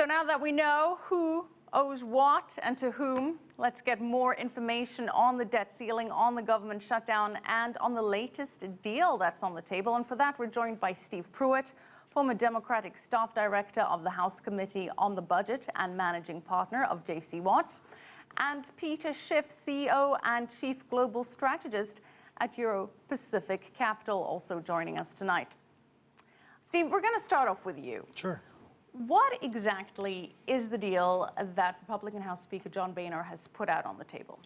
So now that we know who owes what and to whom, let's get more information on the debt ceiling, on the government shutdown, and on the latest deal that's on the table. And for that, we're joined by Steve Pruitt, former Democratic Staff Director of the House Committee on the Budget and Managing Partner of J.C. Watts, and Peter Schiff, CEO and Chief Global Strategist at Euro Pacific Capital, also joining us tonight. Steve, we're going to start off with you. Sure. What exactly is the deal that Republican House Speaker John Boehner has put out on the table?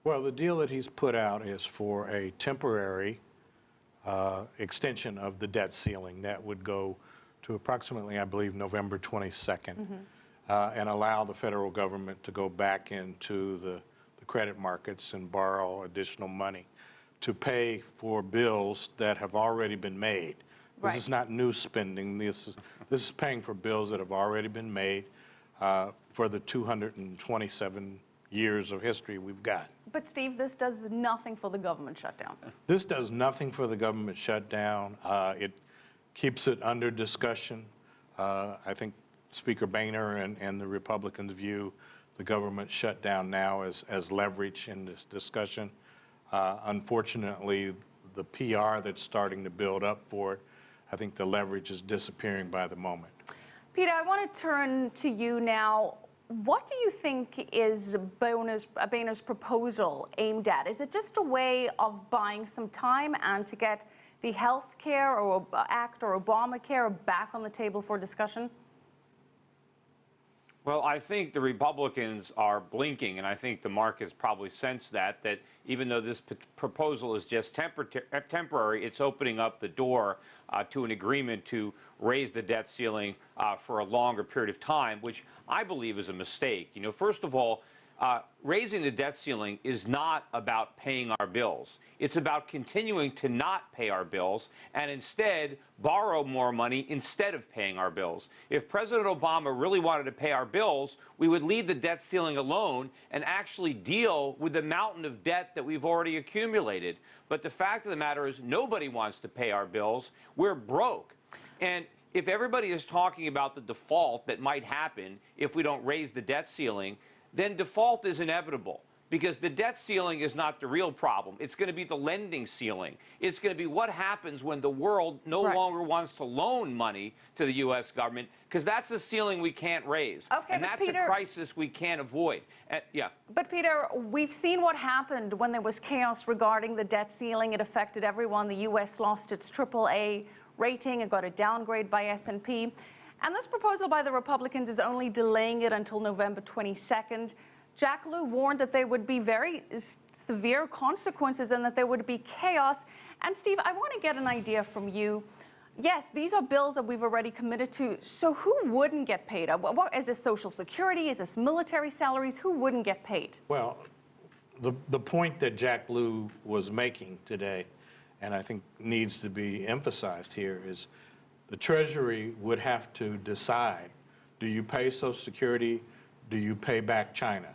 Well, the deal that he's put out is for a temporary extension of the debt ceiling that would go to approximately, I believe, November 22nd, and allow the federal government to go back into the credit markets and borrow additional money to pay for bills that have already been made. This is not new spending. This is paying for bills that have already been made for the 227 years of history we've got. But Steve, this does nothing for the government shutdown. This does nothing for the government shutdown. It keeps it under discussion. I think Speaker Boehner and the Republicans view the government shutdown now as leverage in this discussion. Unfortunately, the PR that's starting to build up for it, I think the leverage is disappearing by the moment. Peter, I want to turn to you now. What do you think is Boehner's proposal aimed at? Is it just a way of buying some time and to get the Health Care or Act or Obamacare back on the table for discussion? Well, I think the Republicans are blinking, and I think the markets probably sense that even though this proposal is just temporary, it's opening up the door to an agreement to raise the debt ceiling for a longer period of time, which I believe is a mistake. You know, first of all, raising the debt ceiling is not about paying our bills. It's about continuing to not pay our bills and instead borrow more money instead of paying our bills. If President Obama really wanted to pay our bills, we would leave the debt ceiling alone and actually deal with the mountain of debt that we've already accumulated. But the fact of the matter is nobody wants to pay our bills. We're broke. And if everybody is talking about the default that might happen if we don't raise the debt ceiling, then default is inevitable, because the debt ceiling is not the real problem. It's going to be the lending ceiling. It's going to be what happens when the world no longer wants to loan money to the U.S. government, because that's a ceiling we can't raise. Okay, and that's Peter, a crisis we can't avoid. Yeah. But Peter, we've seen what happened when there was chaos regarding the debt ceiling. It affected everyone. The U.S. lost its AAA rating. It got a downgrade by S&P. And this proposal by the Republicans is only delaying it until November 22nd. Jack Lew warned that there would be very severe consequences and that there would be chaos. And Steve, I want to get an idea from you. Yes, these are bills that we've already committed to. So who wouldn't get paid? What, is this Social Security? Is this military salaries? Who wouldn't get paid? Well, the point that Jack Lew was making today, and I think needs to be emphasized here, is the Treasury would have to decide, do you pay Social Security? Do you pay back China?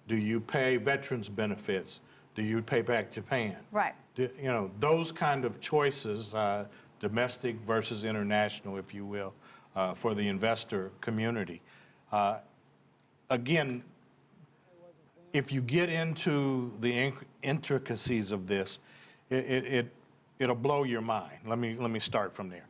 Do you pay veterans benefits? Do you pay back Japan? Right. You know, those kind of choices, domestic versus international, if you will, for the investor community. Again, if you get into the intricacies of this, it'll blow your mind. Let me start from there.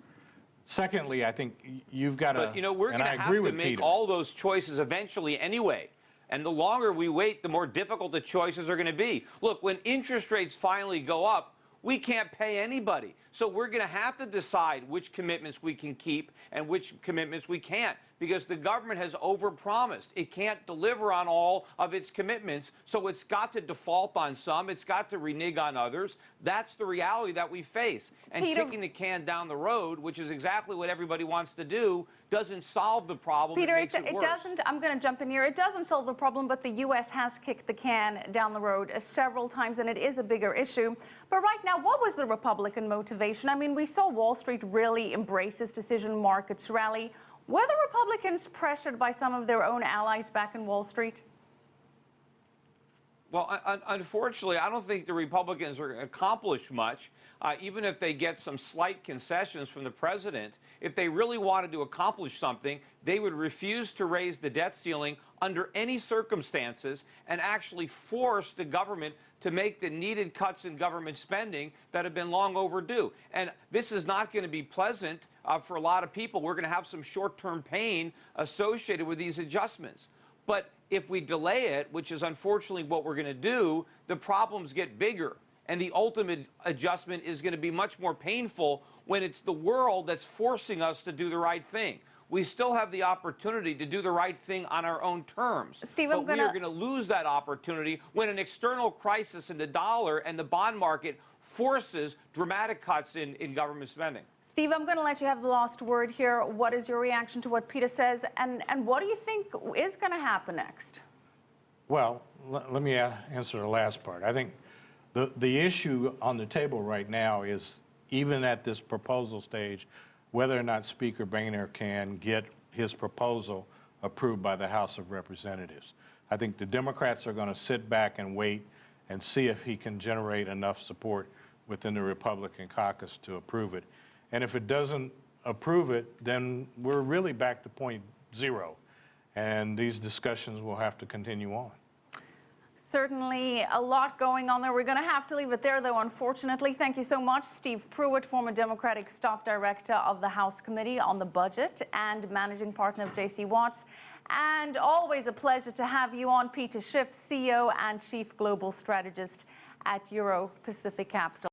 Secondly, I think you've got to, but, you know, we're going to have to make all those choices eventually anyway. And the longer we wait, the more difficult the choices are going to be. Look, when interest rates finally go up, we can't pay anybody. So we're going to have to decide which commitments we can keep and which commitments we can't, because the government has overpromised. It can't deliver on all of its commitments, so it's got to default on some. It's got to renege on others. That's the reality that we face. And Peter, kicking the can down the road, which is exactly what everybody wants to do, doesn't solve the problem. Peter, it doesn't, I'm going to jump in here. It doesn't solve the problem, but the U.S. has kicked the can down the road several times, and it is a bigger issue. But right now, what was the Republican motivation? I mean, we saw Wall Street really embrace this decision, markets rally. Were the Republicans pressured by some of their own allies back in Wall Street? Well, unfortunately, I don't think the Republicans are going to accomplish much, even if they get some slight concessions from the president. If they really wanted to accomplish something, they would refuse to raise the debt ceiling under any circumstances and actually force the government to make the needed cuts in government spending that have been long overdue. And this is not going to be pleasant for a lot of people. We're going to have some short-term pain associated with these adjustments. But if we delay it, which is unfortunately what we're going to do, the problems get bigger. And the ultimate adjustment is going to be much more painful when it's the world that's forcing us to do the right thing. We still have the opportunity to do the right thing on our own terms. Steve, but we are going to lose that opportunity when an external crisis in the dollar and the bond market forces dramatic cuts in government spending. Steve, I'm going to let you have the last word here. What is your reaction to what Peter says, and what do you think is going to happen next? Well, let me answer the last part. I think the issue on the table right now is, even at this proposal stage, whether or not Speaker Boehner can get his proposal approved by the House of Representatives. I think the Democrats are going to sit back and wait and see if he can generate enough support within the Republican caucus to approve it. And if it doesn't approve it, then we're really back to point zero. And these discussions will have to continue on. Certainly a lot going on there. We're going to have to leave it there, though, unfortunately. Thank you so much, Steve Pruitt, former Democratic Staff Director of the House Committee on the Budget and Managing Partner of J.C. Watts. And always a pleasure to have you on, Peter Schiff, CEO and Chief Global Strategist at Euro Pacific Capital.